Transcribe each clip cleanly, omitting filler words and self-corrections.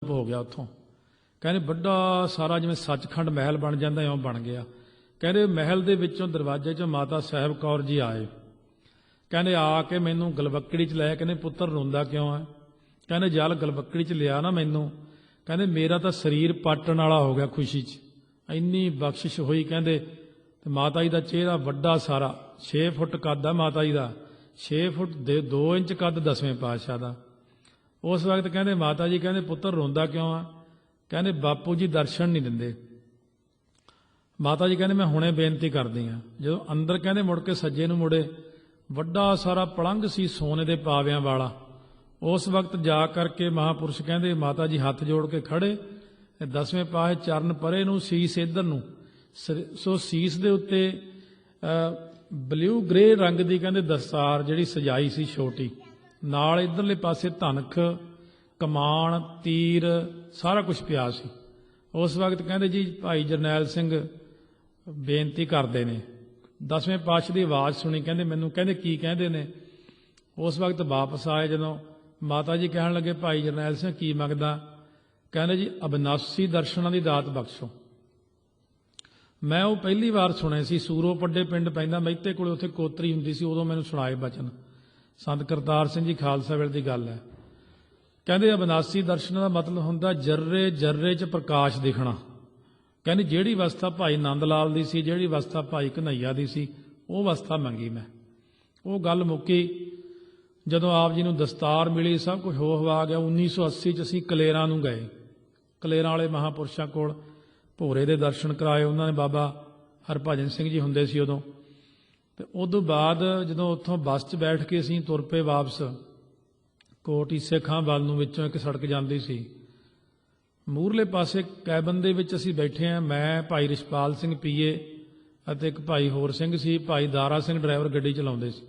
हो गया उत्थों। कहते बड़ा सारा जिवें सचखंड महल बन जाता इवें बन गया। कहते महल दे विचों दरवाजे चों माता साहिब कौर जी आए। कहते आके मैनू गलबक्कड़ी च लै, कहते पुत्तर रोंदा क्यों है? कहते जल गलबक्कड़ी च लिया ना मैनू, कहते मेरा तो शरीर पाटण वाला हो गया खुशी च, इन्नी बख्शिश हुई। कहते माता जी का चेहरा वड्डा सारा 6 फुट कद है माता जी का, 6 फुट 2 इंच कद 10वें पातशाह का। उस वक्त कहते माता जी कहते पुत्तर रोंदा क्यों आ? कहते बापू जी दर्शन नहीं दिंदे। माता जी कहते मैं हुणे बेनती करदी हाँ। जो अंदर कहते मुड़ के सज्जे नूं मुड़े, वड्डा सारा पलंग सी सोने दे पावियां वाला। उस वक्त जा करके महापुरुष कहते माता जी हाथ जोड़ के खड़े, 10वें पाहे चरण परे नूं, सीस इधर नूं। सो सीस दे उत्ते ब्लू ग्रे रंग की कहते दस्तार जिहड़ी सजाई सी छोटी, नाल इधरले पासे धनख कमान तीर सारा कुछ पिया सी। उस वक्त कहते जी भाई जरनैल सिंह बेनती करते ने। 10वें पातशाह की आवाज़ सुनी, कहते मैनू कहते की कहते ने। उस वक्त वापस आए, जदों माता जी कहन लगे भाई जरनैल सिंह की मंगदा? कहते जी अविनाशी दर्शनां की दात बख्शो। मैं वो पहली बार सुने सी, सूरो पड्डे पिंड पैंदा मैते कोले, उत्थे कोतरी हुंदी सी, उदों मैनू सुनाए बचन। संत करतार सिंह जी खालसा वेले की गल है। कहते अविनाशी दर्शन का मतलब हुंदा जर्रे जर्रे च प्रकाश दिखना। कहते जिहड़ी अवस्था भाई नंद लाल की सी, जिहड़ी अवस्था भाई कन्हैया की सी, वो अवस्था मंगी मैं। वो गल मुक्की जदों आप जी नूं दस्तार मिली, सब कुछ हो हवा गया। 1980 च असीं कलेरां नूं गए। कलेरां वाले महापुरुषां कोल भोरे दे दर्शन कराए। उन्होंने बाबा हरभजन सिंह जी हुंदे सी उदों। ते उदों बाद जदों उत्थों बस च बैठ के असीं तुर पे वापस कोट ईसे खां वल नूं, विचों एक सड़क जांदी सी। मूरले पासे कैबन दे विच असीं बैठे हैं, मैं भाई रिशपाल सिंह पीए अते एक भाई होर सिंह सी, भाई दारा सिंह ड्राइवर गड्डी चलाउंदे सी।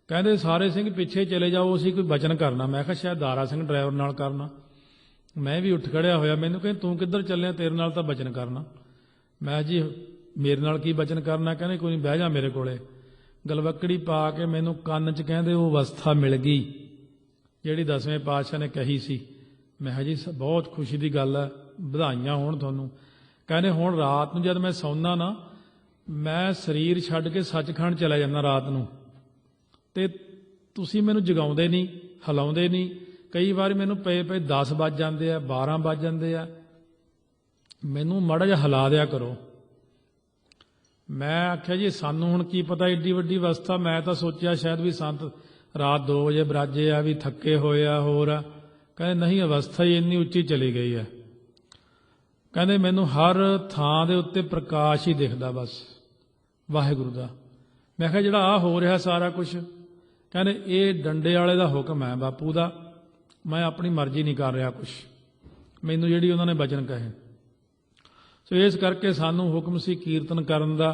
कहंदे सारे सिंह पिछे चले जाओ, असीं कोई बचन करना। मैं कहा शायद दारा सिंह ड्राइवर नाल करना। मैं भी उठ खड़िया होया, मैनू कहें तू किधर चलिया? तेरे नाल तां बचन करना। मैं जी मेरे नाल की बचन करना? कहने कोई नहीं, बह जा मेरे कोले। गलवक्कड़ी पा के मैनू कन्न च कहंदे वो अवस्था मिल गई जिहड़ी 10वें पातशाह ने कही सी। मैं कहा जी बहुत खुशी की गल है, बधाइयां होण तुहानूं। कहने हुण रात नूं जद मैं सौंदा ना, मैं शरीर छड्ड के सचखंड चला जांदा रात नूं, ते तुसीं मैनूं जगाउंदे नहीं, हिलाउंदे नहीं। कई बार मैनूं पे पे 10 वज जाते हैं, 12 वज जाते हैं, मैनूं माड़ा जिहा हिला दिया करो। मैं आख्या जी सानूं हुण की पता एड्डी वड्डी अवस्था, मैं तो सोचिया शायद भी संत रात 2 बजे बराजे आ, भी थके होए आ, होर आ। कहते नहीं, अवस्था ही इन्नी उच्ची चली गई है। कहते मैनूं हर थां दे उत्ते प्रकाश ही दिखदा बस वाहिगुरू दा। मैं कहा जिहड़ा आ हो रहा सारा कुछ, कहते ये डंडे वाले दा हुक्म है बापू दा, मैं अपनी मर्जी नहीं कर रहा कुछ, मैनूं जिहड़ी उन्होंने बचन कहे। सो इस करके सानूं हुक्म सी कीर्तन करन दा।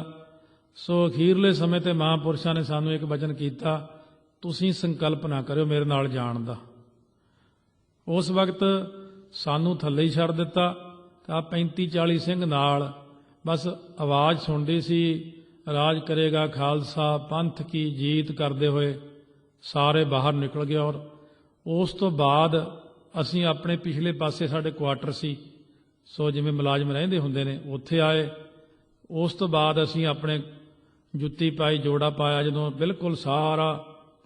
सो अखीरले समय ते महापुरुषां ने सानूं एक वचन कीता, तुसीं संकल्प ना करियो मेरे नाल जाण दा। उस वक्त सानूं थल्ले ही छड्ड दिता। तां 35-40 सिंह नाल बस आवाज़ सुणदी सी, राज करेगा खालसा पंथ की जीत करते हुए सारे बाहर निकल गए। और उस तो बाद असीं अपने पिछले पासे साडे क्वार्टर सी, सो जिवें मुलाजम रहिंदे हुंदे ने उत्थे आए। उस तो बाद असीं अपने जुत्ती पाई, जोड़ा पाया। जदों बिल्कुल सारा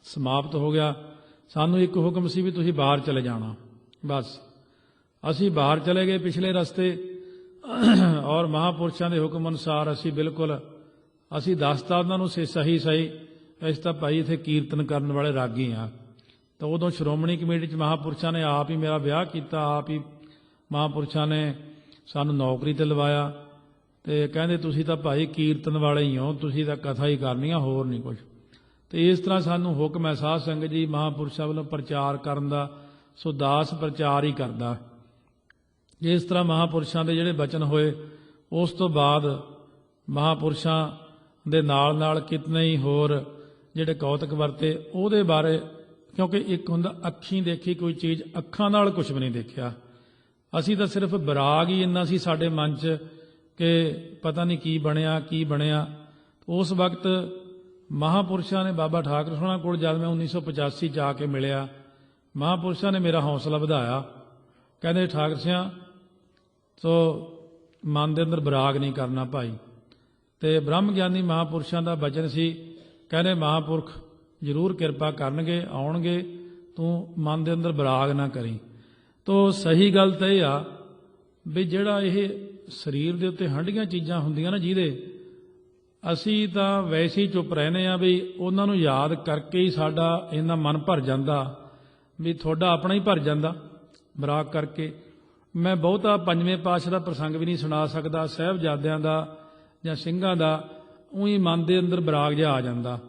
समाप्त हो गया, सानूं एक हुक्म सी भी तुसीं बाहर चले जाना। बस असीं बाहर चले गए पिछले रस्ते, और महापुरुषां दे हुक्म अनुसार असीं बिल्कुल असीं दसता उन्हां नूं सही सही असीं तां भाई इत्थे कीर्तन करन वाले रागी हाँ। तो उदों श्रोमणी कमेटी च महापुरुषां ने आप ही मेरा विआह कीता, आप ही महापुरुषां ने सानूं नौकरी ते लवाया। ते कहंदे तुसीं तां भाई कीर्तन वाले ही हो, तुसीं तां कथा ही करनी आ, होर नहीं कुछ। तो इस तरह सानूं हुक्म है साध संगत जी महापुरुषां वल्लों प्रचार करन दा। सो दास प्रचार ही करदा। इस तरह महापुरुषां दे जिहड़े बचन होए, उस तो बाद महापुरुषां दे नाल नाल कितने ही होर जिहड़े कौतक वरते उहदे बारे, क्योंकि एक हुंदा अखीं देखी कोई चीज़, अखां नाल कुछ भी नहीं देखिया। असीं तां सिर्फ विराग ही इन्ना सी साडे मन च कि पता नहीं की बनिया की बनिया। उस वक्त महापुरुषां ने बाबा ठाकर सोहना कोल जद मैं 1985 च आके मिलिया, महापुरुषां ने मेरा हौसला वधाया। ਕਹਿੰਦੇ ਠਾਕਰ ਸਿਆਂ ਸੋ ਮਨ ਦੇ ਅੰਦਰ ਵਿਰਾਗ ਨਹੀਂ ਕਰਨਾ ਭਾਈ। ਤੇ ਬ੍ਰਹਮ ਗਿਆਨੀ ਮਹਾਂਪੁਰਸ਼ਾਂ ਦਾ ਬਚਨ ਸੀ, ਕਹਿੰਦੇ ਮਹਾਂਪੁਰਖ ਜ਼ਰੂਰ ਕਿਰਪਾ ਕਰਨਗੇ, ਆਉਣਗੇ, ਤੂੰ ਮਨ ਦੇ ਅੰਦਰ ਵਿਰਾਗ ਨਾ ਕਰੀ। ਤੋ ਸਹੀ ਗੱਲ ਤਾਂ ਇਹ ਆ ਵੀ ਜਿਹੜਾ ਇਹ ਸਰੀਰ ਦੇ ਉੱਤੇ ਹੰਢੀਆਂ ਚੀਜ਼ਾਂ ਹੁੰਦੀਆਂ ਨਾ, ਜਿਹਦੇ ਅਸੀਂ ਤਾਂ ਵੈਸੇ ਹੀ ਚੁੱਪ ਰਹਿੰਦੇ ਹਾਂ ਵੀ ਉਹਨਾਂ ਨੂੰ ਯਾਦ ਕਰਕੇ ਹੀ ਸਾਡਾ ਇੰਨਾ ਮਨ ਭਰ ਜਾਂਦਾ ਵੀ ਤੁਹਾਡਾ ਆਪਣਾ ਹੀ ਭਰ ਜਾਂਦਾ ਵਿਰਾਗ ਕਰਕੇ। ਮੈਂ ਬਹੁਤਾ ਪੰਜਵੇਂ ਪਾਤਸ਼ਾਹ ਦਾ ਪ੍ਰਸੰਗ ਵੀ ਨਹੀਂ ਸੁਣਾ ਸਕਦਾ, ਸਾਹਿਬਜ਼ਾਦਿਆਂ ਦਾ ਜਾਂ ਸਿੰਘਾਂ ਦਾ ਉਹੀ ਮਨ ਦੇ ਅੰਦਰ ਵਿਰਾਗ ਜਿਹਾ ਆ ਜਾਂਦਾ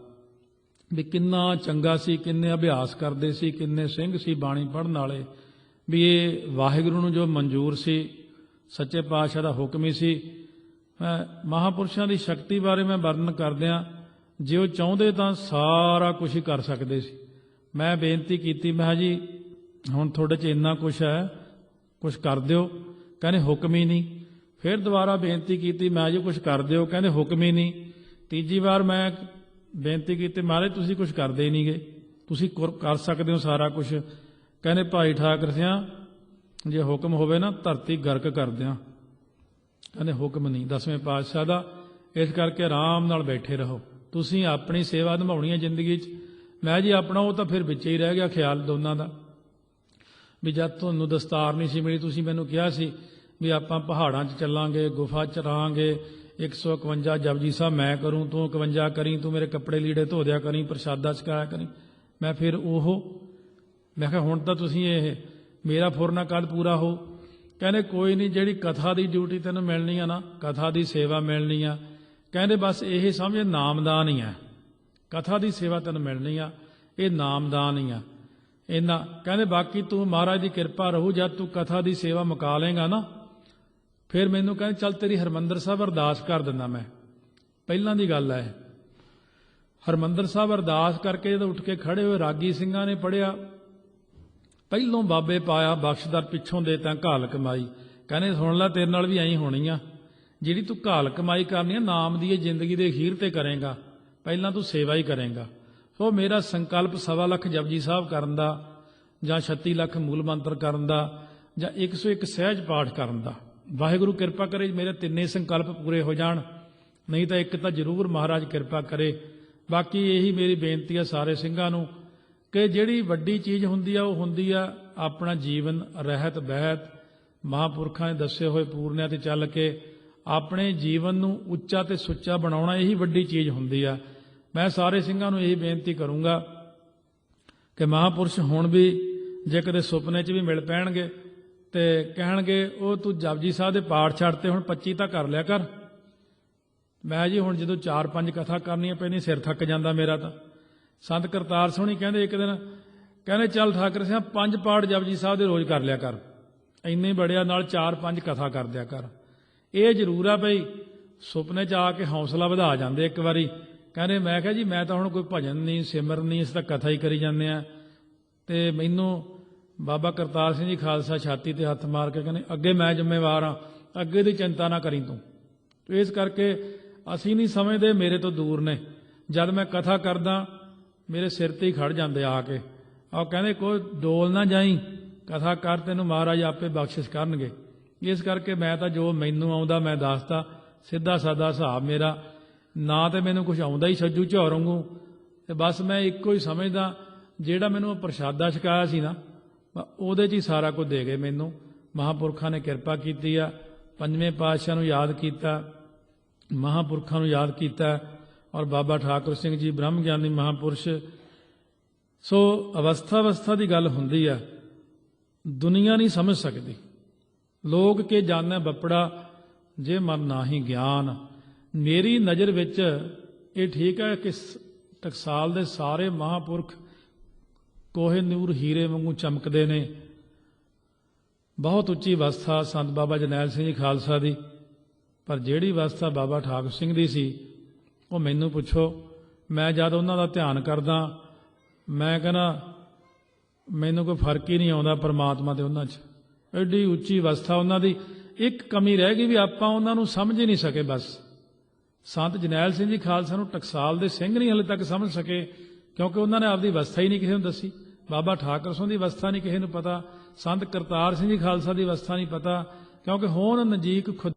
ਵੀ ਕਿੰਨਾ ਚੰਗਾ ਸੀ, ਕਿੰਨੇ ਅਭਿਆਸ ਕਰਦੇ ਸੀ, ਕਿੰਨੇ ਸਿੰਘ ਸੀ ਬਾਣੀ ਪੜ੍ਹਨ ਵਾਲੇ, ਵੀ ਇਹ ਵਾਹਿਗੁਰੂ ਨੂੰ ਜੋ ਮਨਜ਼ੂਰ ਸੀ, ਸੱਚੇ ਪਾਤਸ਼ਾਹ ਦਾ ਹੁਕਮ ਹੀ ਸੀ। ਮਹਾਂਪੁਰਸ਼ਾਂ ਦੀ ਸ਼ਕਤੀ ਬਾਰੇ ਮੈਂ ਵਰਣਨ ਕਰਦਿਆਂ, ਜੇ ਉਹ ਚਾਹੁੰਦੇ ਤਾਂ ਸਾਰਾ ਕੁਝ ਹੀ ਕਰ ਸਕਦੇ ਸੀ। ਮੈਂ ਬੇਨਤੀ ਕੀਤੀ, ਮੈਂ ਜੀ ਹੁਣ ਤੁਹਾਡੇ 'ਚ ਇੰਨਾ ਕੁਛ ਹੈ, ਕੁਛ ਕਰ ਦਿਓ। ਕਹਿੰਦੇ ਹੁਕਮ ਹੀ ਨਹੀਂ। ਫਿਰ ਦੁਬਾਰਾ ਬੇਨਤੀ ਕੀਤੀ, ਮੈਂ ਜੀ ਕੁਛ ਕਰ ਦਿਓ। ਕਹਿੰਦੇ ਹੁਕਮ ਹੀ ਨਹੀਂ। ਤੀਜੀ ਵਾਰ ਮੈਂ ਬੇਨਤੀ ਕੀਤੀ, ਮਹਾਰਾਜ ਤੁਸੀਂ ਕੁਛ ਕਰਦੇ ਹੀ ਨਹੀਂ ਗਏ, ਤੁਸੀਂ ਕਰ ਸਕਦੇ ਹੋ ਸਾਰਾ ਕੁਛ। ਕਹਿੰਦੇ ਭਾਈ ਠਾਕਰ ਸਿਆਂ ਜੇ ਹੁਕਮ ਹੋਵੇ ਨਾ ਧਰਤੀ ਗਰਕ ਕਰ ਦਿਆਂ। ਕਹਿੰਦੇ ਹੁਕਮ ਨਹੀਂ ਦਸਵੇਂ ਪਾਤਸ਼ਾਹ ਦਾ, ਇਸ ਕਰਕੇ ਆਰਾਮ ਨਾਲ ਬੈਠੇ ਰਹੋ, ਤੁਸੀਂ ਆਪਣੀ ਸੇਵਾ ਨਿਭਾਉਣੀ ਹੈ ਜ਼ਿੰਦਗੀ 'ਚ। ਮੈਂ ਜੀ ਆਪਣਾ ਉਹ ਤਾਂ ਫਿਰ ਵਿੱਚ ਹੀ ਰਹਿ ਗਿਆ ਖਿਆਲ ਦੋਨਾਂ ਦਾ, ਵੀ ਜਦ ਤੁਹਾਨੂੰ ਦਸਤਾਰ ਨਹੀਂ ਸੀ ਮਿਲੀ, ਤੁਸੀਂ ਮੈਨੂੰ ਕਿਹਾ ਸੀ ਵੀ ਆਪਾਂ ਪਹਾੜਾਂ 'ਚ ਚੱਲਾਂਗੇ, ਗੁਫਾ 'ਚ ਰਹਾਂਗੇ, 151 ਜਪਜੀ ਸਾਹਿਬ ਮੈਂ ਕਰੂੰ, ਤੂੰ 51 ਕਰੀ, ਤੂੰ ਮੇਰੇ ਕੱਪੜੇ ਲੀੜੇ ਧੋ ਦਿਆ ਕਰੀ, ਪ੍ਰਸ਼ਾਦਾ ਛਕਾਇਆ ਕਰੀ। ਮੈਂ ਫਿਰ ਮੈਂ ਕਿਹਾ ਹੁਣ ਤਾਂ ਤੁਸੀਂ ਇਹ ਮੇਰਾ ਫੁਰਨਾ ਕਦ ਪੂਰਾ ਹੋ। ਕਹਿੰਦੇ ਕੋਈ ਨਹੀਂ, ਜਿਹੜੀ ਕਥਾ ਦੀ ਡਿਊਟੀ ਤੈਨੂੰ ਮਿਲਣੀ ਆ ਨਾ, ਕਥਾ ਦੀ ਸੇਵਾ ਮਿਲਣੀ ਆ। ਕਹਿੰਦੇ ਬਸ ਇਹ ਸਮਝ ਨਾਮਦਾਨ ਹੀ ਆ, ਕਥਾ ਦੀ ਸੇਵਾ ਤੈਨੂੰ ਮਿਲਣੀ ਆ, ਇਹ ਨਾਮਦਾਨ ਹੀ ਆ ਇੰਨਾ। ਕਹਿੰਦੇ ਬਾਕੀ ਤੂੰ ਮਹਾਰਾਜ ਦੀ ਕਿਰਪਾ ਰਹੂ, ਜਦ ਤੂੰ ਕਥਾ ਦੀ ਸੇਵਾ ਮੁਕਾ ਲੇਗਾ ਨਾ, ਫਿਰ ਮੈਨੂੰ ਕਹਿੰਦੇ ਚੱਲ ਤੇਰੀ ਹਰਿਮੰਦਰ ਸਾਹਿਬ ਅਰਦਾਸ ਕਰ ਦਿੰਦਾ ਮੈਂ। ਪਹਿਲਾਂ ਦੀ ਗੱਲ ਹੈ, ਹਰਿਮੰਦਰ ਸਾਹਿਬ ਅਰਦਾਸ ਕਰਕੇ ਜਦੋਂ ਉੱਠ ਕੇ ਖੜੇ ਹੋਏ, ਰਾਗੀ ਸਿੰਘਾਂ ਨੇ ਪੜ੍ਹਿਆ, ਪਹਿਲੋਂ ਬਾਬੇ ਪਾਇਆ ਬਖਸ਼ਦਰ, ਪਿੱਛੋਂ ਦੇ ਤਾਂ ਘਾਲ ਕਮਾਈ। ਕਹਿੰਦੇ ਸੁਣ ਲੈ, ਤੇਰੇ ਨਾਲ ਵੀ ਐਂ ਹੋਣੀ ਆ, ਜਿਹੜੀ ਤੂੰ ਘਾਲ ਕਮਾਈ ਕਰਨੀ ਆ ਨਾਮ ਦੀ, ਇਹ ਜ਼ਿੰਦਗੀ ਦੇ ਅਖੀਰ ਤੇ ਕਰੇਗਾ, ਪਹਿਲਾਂ ਤੂੰ ਸੇਵਾ ਹੀ ਕਰੇਗਾ। ਸੋ ਮੇਰਾ ਸੰਕਲਪ 1.25 ਲੱਖ ਜਪਜੀ ਸਾਹਿਬ ਕਰਨ ਦਾ, ਜਾਂ 36 ਲੱਖ ਮੂਲ ਮੰਤਰ ਕਰਨ ਦਾ, ਜਾਂ 101 ਸਹਿਜ ਪਾਠ ਕਰਨ ਦਾ। ਵਾਹਿਗੁਰੂ ਕਿਰਪਾ ਕਰੇ ਮੇਰੇ ਤਿੰਨੇ ਸੰਕਲਪ ਪੂਰੇ ਹੋ ਜਾਣ, ਨਹੀਂ ਤਾਂ ਇੱਕ ਤਾਂ ਜ਼ਰੂਰ ਮਹਾਰਾਜ ਕਿਰਪਾ ਕਰੇ। ਬਾਕੀ ਇਹੀ ਮੇਰੀ ਬੇਨਤੀ ਆ ਸਾਰੇ ਸਿੰਘਾਂ ਨੂੰ ਕਿ ਜਿਹੜੀ ਵੱਡੀ ਚੀਜ਼ ਹੁੰਦੀ ਆ ਉਹ ਹੁੰਦੀ ਆ ਆਪਣਾ ਜੀਵਨ ਰਹਿਤ ਬਹਿਤ ਮਹਾਂਪੁਰਖਾਂ ਨੇ ਦੱਸੇ ਹੋਏ ਪੂਰਨਿਆਂ ਤੇ ਚੱਲ ਕੇ ਆਪਣੇ ਜੀਵਨ ਨੂੰ ਉੱਚਾ ਤੇ ਸੁੱਚਾ ਬਣਾਉਣਾ, ਇਹੀ ਵੱਡੀ ਚੀਜ਼ ਹੁੰਦੀ ਆ। ਮੈਂ ਸਾਰੇ ਸਿੰਘਾਂ ਨੂੰ ਇਹੀ ਬੇਨਤੀ ਕਰੂੰਗਾ ਕਿ ਮਹਾਂਪੁਰਸ਼ ਹੁਣ ਵੀ ਜੇ ਕਦੇ ਸੁਪਨੇ 'ਚ ਵੀ ਮਿਲ ਪੈਣਗੇ ਤੇ ਕਹਿਣਗੇ ਉਹ ਤੂੰ ਜਪਜੀ ਸਾਹਿਬ ਦੇ ਪਾਠ ਛੱਡਤੇ, ਹੁਣ 25 ਤਾਂ ਕਰ ਲਿਆ ਕਰ। ਮੈਂ ਜੀ ਹੁਣ ਜਦੋਂ 4-5 ਕਥਾ ਕਰਨੀਆਂ ਪੈਂਦੀਆਂ ਸਿਰ ਥੱਕ ਜਾਂਦਾ ਮੇਰਾ ਤਾਂ। ਸੰਤ ਕਰਤਾਰ ਸੋਹਣੀ ਕਹਿੰਦੇ ਇੱਕ ਦਿਨ, ਕਹਿੰਦੇ ਚੱਲ ਠਾਕਰ ਸਿਆਂ 5 ਪਾਠ ਜਪਜੀ ਸਾਹਿਬ ਦੇ ਰੋਜ਼ ਕਰ ਲਿਆ ਕਰ, ਇੰਨੇ ਬੜਿਆ ਨਾਲ 4-5 ਕਥਾ ਕਰ ਦਿਆ ਕਰ। ਇਹ ਜ਼ਰੂਰ ਆ ਬਈ ਸੁਪਨੇ 'ਚ ਆ ਕੇ ਹੌਸਲਾ ਵਧਾ ਜਾਂਦੇ ਇੱਕ ਵਾਰੀ। ਕਹਿੰਦੇ ਮੈਂ ਕਿਹਾ ਜੀ ਮੈਂ ਤਾਂ ਹੁਣ ਕੋਈ ਭਜਨ ਨਹੀਂ, ਸਿਮਰਨ ਨਹੀਂ, ਇਸ ਤਾਂ ਕਥਾ ਹੀ ਕਰੀ ਜਾਂਦੇ ਆ। ਤੇ ਮੈਨੂੰ ਬਾਬਾ ਕਰਤਾਰ ਸਿੰਘ ਜੀ ਖਾਲਸਾ ਛਾਤੀ ਤੇ ਹੱਥ ਮਾਰ ਕੇ ਕਹਿੰਦੇ ਅੱਗੇ ਮੈਂ ਜ਼ਿੰਮੇਵਾਰ ਹਾਂ, ਅੱਗੇ ਦੀ ਚਿੰਤਾ ਨਾ ਕਰੀ ਤੂੰ। ਇਸ ਕਰਕੇ ਅਸੀਂ ਨਹੀਂ ਸਮਝਦੇ, ਮੇਰੇ ਤੋਂ ਦੂਰ ਨੇ। ਜਦ ਮੈਂ ਕਥਾ ਕਰਦਾ ਮੇਰੇ ਸਿਰ ਤੇ ਹੀ ਖੜ ਜਾਂਦੇ ਆ ਕੇ, ਆਹ ਕਹਿੰਦੇ ਕੋਈ ਡੋਲ ਨਾ ਜਾਈ, ਕਥਾ ਕਰ, ਤੈਨੂੰ ਮਹਾਰਾਜ ਆਪੇ ਬਖਸ਼ਿਸ਼ ਕਰਨਗੇ। ਇਸ ਕਰਕੇ ਮੈਂ ਤਾਂ ਜੋ ਮੈਨੂੰ ਆਉਂਦਾ ਮੈਂ ਦੱਸਦਾ, ਸਿੱਧਾ ਸਾਦਾ ਹਿਸਾਬ ਮੇਰਾ, ਨਾ ਤੇ ਮੈਨੂੰ ਕੁਝ ਆਉਂਦਾ ਹੀ ਛੱਜੂ ਝੌਰ ਵਾਂਗੂ, ਤੇ ਬਸ ਮੈਂ ਇੱਕੋ ਹੀ ਸਮਝਦਾ ਜਿਹੜਾ ਮੈਨੂੰ ਪ੍ਰਸ਼ਾਦਾ ਛਕਾਇਆ ਸੀ ਨਾ, ਉਹਦੇ 'ਚ ਹੀ ਸਾਰਾ ਕੁਝ ਦੇ ਗਏ ਮੈਨੂੰ। ਮਹਾਂਪੁਰਖਾਂ ਨੇ ਕਿਰਪਾ ਕੀਤੀ ਆ, ਪੰਜਵੇਂ ਪਾਤਸ਼ਾਹ ਨੂੰ ਯਾਦ ਕੀਤਾ, ਮਹਾਂਪੁਰਖਾਂ ਨੂੰ ਯਾਦ ਕੀਤਾ, ਔਰ ਬਾਬਾ ਠਾਕੁਰ ਸਿੰਘ ਜੀ ਬ੍ਰਹਮ ਗਿਆਨੀ ਮਹਾਂਪੁਰਸ਼। ਸੋ ਅਵਸਥਾ ਦੀ ਗੱਲ ਹੁੰਦੀ ਆ, ਦੁਨੀਆ ਨਹੀਂ ਸਮਝ ਸਕਦੀ। ਲੋਕ ਕੇ ਜਾਣੈ ਬੱਪੜਾ ਜੇ ਮਨ ਨਾਹੀ ਗਿਆਨ। ਮੇਰੀ ਨਜ਼ਰ ਵਿੱਚ ਇਹ ਠੀਕ ਹੈ ਕਿ ਟਕਸਾਲ ਦੇ ਸਾਰੇ ਮਹਾਂਪੁਰਖ ਕੋਹੇ ਨੂਰ ਹੀਰੇ ਵਾਂਗੂ ਚਮਕਦੇ ਨੇ। ਬਹੁਤ ਉੱਚੀ ਅਵਸਥਾ ਸੰਤ ਬਾਬਾ ਜਰਨੈਲ ਸਿੰਘ ਜੀ ਖਾਲਸਾ ਦੀ, ਪਰ ਜਿਹੜੀ ਅਵਸਥਾ ਬਾਬਾ ਠਾਕੁਰ ਸਿੰਘ ਦੀ ਸੀ, ਉਹ ਮੈਨੂੰ ਪੁੱਛੋ, ਮੈਂ ਜਦ ਉਹਨਾਂ ਦਾ ਧਿਆਨ ਕਰਦਾ ਮੈਂ ਕਹਿੰਦਾ ਮੈਨੂੰ ਕੋਈ ਫਰਕ ਹੀ ਨਹੀਂ ਆਉਂਦਾ ਪਰਮਾਤਮਾ ਤੇ ਉਹਨਾਂ 'ਚ। ਐਡੀ ਉੱਚੀ ਅਵਸਥਾ ਉਹਨਾਂ ਦੀ। ਇੱਕ ਕਮੀ ਰਹਿ ਗਈ ਵੀ ਆਪਾਂ ਉਹਨਾਂ ਨੂੰ ਸਮਝ ਹੀ ਨਹੀਂ ਸਕੇ। ਬਸ ਸੰਤ ਜਰਨੈਲ ਸਿੰਘ ਜੀ ਖਾਲਸਾ ਨੂੰ ਟਕਸਾਲ ਦੇ ਸਿੰਘ ਨਹੀਂ ਹਲੇ ਤੱਕ ਸਮਝ ਸਕੇ, ਕਿਉਂਕਿ ਉਹਨਾਂ ਨੇ ਆਪਦੀ ਅਵਸਥਾ ਹੀ ਨਹੀਂ ਕਿਸੇ ਨੂੰ ਦੱਸੀ। ਬਾਬਾ ਠਾਕੁਰ ਸਿੰਘ ਦੀ ਅਵਸਥਾ ਨਹੀਂ ਕਿਸੇ ਨੂੰ ਪਤਾ, ਸੰਤ ਕਰਤਾਰ ਸਿੰਘ ਜੀ ਖਾਲਸਾ ਦੀ ਅਵਸਥਾ ਨਹੀਂ ਪਤਾ, ਕਿਉਂਕਿ ਹੋਣ ਨਜ਼ਦੀਕ ਖੁਦ